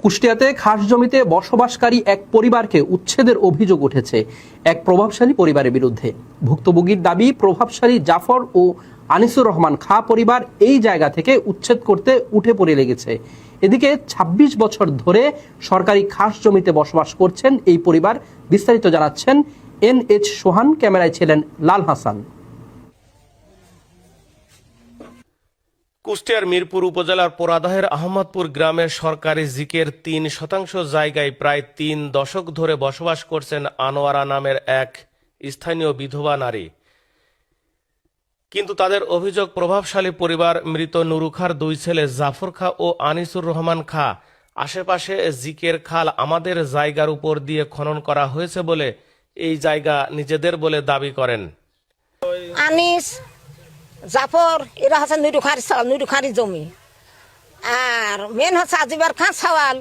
কুষ্টিয়াতে খাস জমিতে বসবাসকারী এক পরিবারকে উচ্ছেদের অভিযোগ উঠেছে এক প্রভাবশালী পরিবারের বিরুদ্ধে। ভুক্তভোগীর দাবি, প্রভাবশালী জাফর ও আনিসুর রহমান খাঁ পরিবার এই জায়গা থেকে উচ্ছেদ করতে উঠে পড়ে লেগেছে। এদিকে ২৬ বছর ধরে সরকারি খাস জমিতে বসবাস করছেন এই পরিবার। বিস্তারিত জানাচ্ছেন NH সোহান, ক্যামেরায় ছিলেন লাল হাসান। কুষ্টিয়ার মিরপুর উপজেলার পোড়াদহের আহমদপুর গ্রামের সরকারি জিকের ৩% জায়গায় প্রায় ৩ দশক ধরে বসবাস করছেন আনোয়ারা নামের এক স্থানীয় বিধবা নারী। কিন্তু তাদের অভিযোগ, প্রভাবশালী পরিবার মৃত নুরু খাঁর ২ ছেলে জাফর খাঁ ও আনিসুর রহমান খাঁ আশেপাশে জিকের খাল আমাদের জায়গার উপর দিয়ে খনন করা হয়েছে বলে এই জায়গা নিজেদের বলে দাবি করেন। আনিস, জাফর এরা হচ্ছে নুরু খাঁরি জমি, আর মেন হচ্ছে আজিবার খান সওয়াল,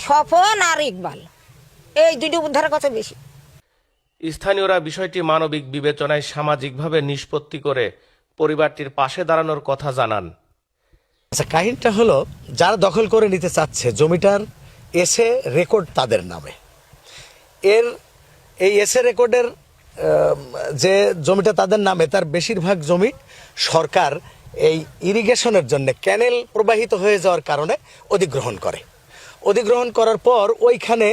স্বপন আর ইকবাল, এই দুটো উদ্ধারের কথা বেশি। স্থানীয়রা বিষয়টি মানবিক বিবেচনায় সামাজিকভাবে নিষ্পত্তি করে পরিবারটির পাশে দাঁড়ানোর কথা জানান। আচ্ছা, কাহিনীটা হলো, যারা দখল করে নিতে চাচ্ছে জমিটার এসে রেকর্ড তাদের নামে, এই এসে রেকর্ডের যে জমিটা তাদের নামে, তার বেশিরভাগ জমি সরকার এই ইরিগেশনের জন্য ক্যানেল প্রবাহিত হয়ে যাওয়ার কারণে অধিগ্রহণ করার পর ওইখানে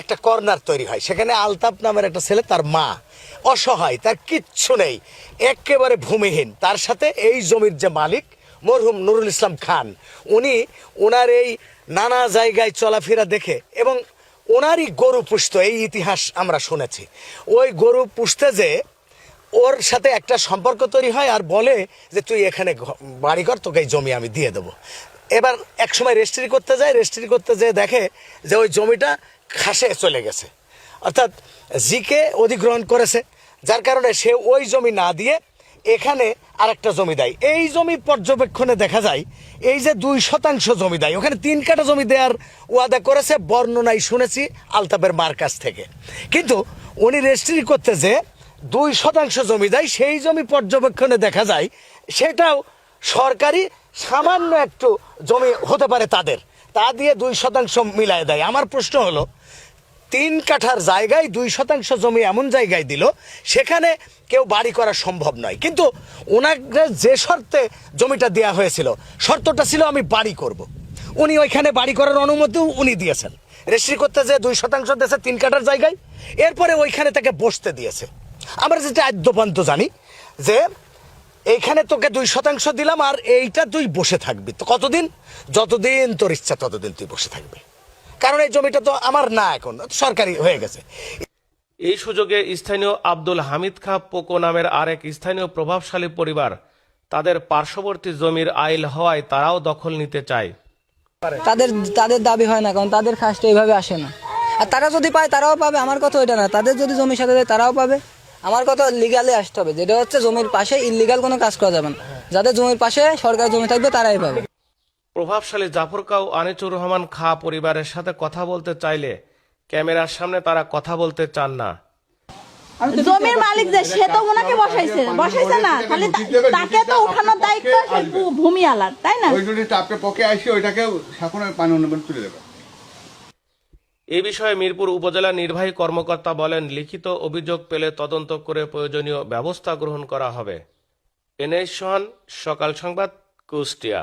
একটা কর্নার তৈরি হয়। সেখানে আলতাফ নামের একটা ছেলে, তার মা অসহায়, তার কিচ্ছু নেই, একেবারে ভূমিহীন। তার সাথে এই জমির যে মালিক মরহুম নুরুল ইসলাম খান, উনি ওনার এই নানা জায়গায় চলাফেরা দেখে, এবং ওনারই গরু পুষত, এই ইতিহাস আমরা শুনেছি। ওই গরু পুষতে যে ওর সাথে একটা সম্পর্ক তৈরি হয় আর বলে যে তুই এখানে বাড়ি কর, তোকে এই জমি আমি দিয়ে দেবো। এবার এক সময় রেজিস্ট্রি করতে যেয়ে দেখে যে ওই জমিটা খাসে চলে গেছে, অর্থাৎ জিকে অধিগ্রহণ করেছে, যার কারণে সে ওই জমি না দিয়ে এখানে আরেকটা জমি দেয়। এই জমি পর্যবেক্ষণে দেখা যায় এই যে 2% জমি দেয়, ওখানে 3 কাঠা জমি দেওয়ার ওয়াদা করেছে, বর্ণনায় শুনেছি আলতাফের মার কাছ থেকে। কিন্তু উনি রেজিস্ট্রি করতে যে 2% জমি দেয়, সেই জমি পর্যবেক্ষণে দেখা যায় সেটাও সরকারি সামান্য একটু জমি হতে পারে তাদের, তা দিয়ে 2% মিলায় দেয়। আমার প্রশ্ন হলো, 3 কাঠার জায়গায় 2% জমি এমন জায়গায় দিল, সেখানে কেউ বাড়ি করা সম্ভব নয়। কিন্তু ওনাকে যে শর্তে জমিটা দেওয়া হয়েছিল, শর্তটা ছিল আমি বাড়ি করব। উনি ওইখানে বাড়ি করার অনুমতিও উনি দিয়েছেন। রেজিস্ট্রি করতে যে 2% দিয়েছে 3 কাঠার জায়গায়, এরপরে ওইখানে তাকে বসতে দিয়েছে। আমরা যেটা আদ্যপান্ত জানি যে এইখানে তোকে 2% দিলাম, আর এইটা তুই বসে থাকবি তো কতদিন, যতদিন তোর ইচ্ছা ততদিন তুই বসে থাকবি, কারণ এই জমিটা তো আমার না, এখন সরকারি হয়ে গেছে। এই সুযোগে স্থানীয় আব্দুল হামিদ খাঁ পোকো নামের আরেক স্থানীয় প্রভাবশালী পরিবার তাদের পার্শ্ববর্তী জমির আইল হওয়ায় তারাও দখল নিতে চায়। তাদের দাবি হয় না, কারণ তাদের খাসটা এইভাবে আসে না, আর তারা যদি পায় তারাও পাবে। আমার কথা ওইটা না, তাদের যদি জমির সাথে দেয় তারাও পাবে। আমার কথা লিগালে আসতে হবে, যেটা হচ্ছে জমির পাশে ইললিগাল কোনো কাজ করা যাবে না। যাদের জমির পাশে সরকার জমি থাকবে তারাই পাবে। প্রভাবশালী জাফর খাঁ ও আনিসুর রহমান খাঁ পরিবারের সাথে কথা বলতে চাইলে ক্যামেরার সামনে তারা কথা বলতে চান না। জমির মালিক যে, সে তো ওনাকে বসাইছে না, খালি তাকে তো উঠানোর দায়িত্ব ভূমি আলার, তাই না? এ বিষয়ে মিরপুর উপজেলা নির্বাহী কর্মকর্তা বলেন, লিখিত অভিযোগ পেলে তদন্ত করে প্রয়োজনীয় ব্যবস্থা গ্রহণ করা হবে। NH সোহান, সকাল সংবাদ, কুষ্টিয়া।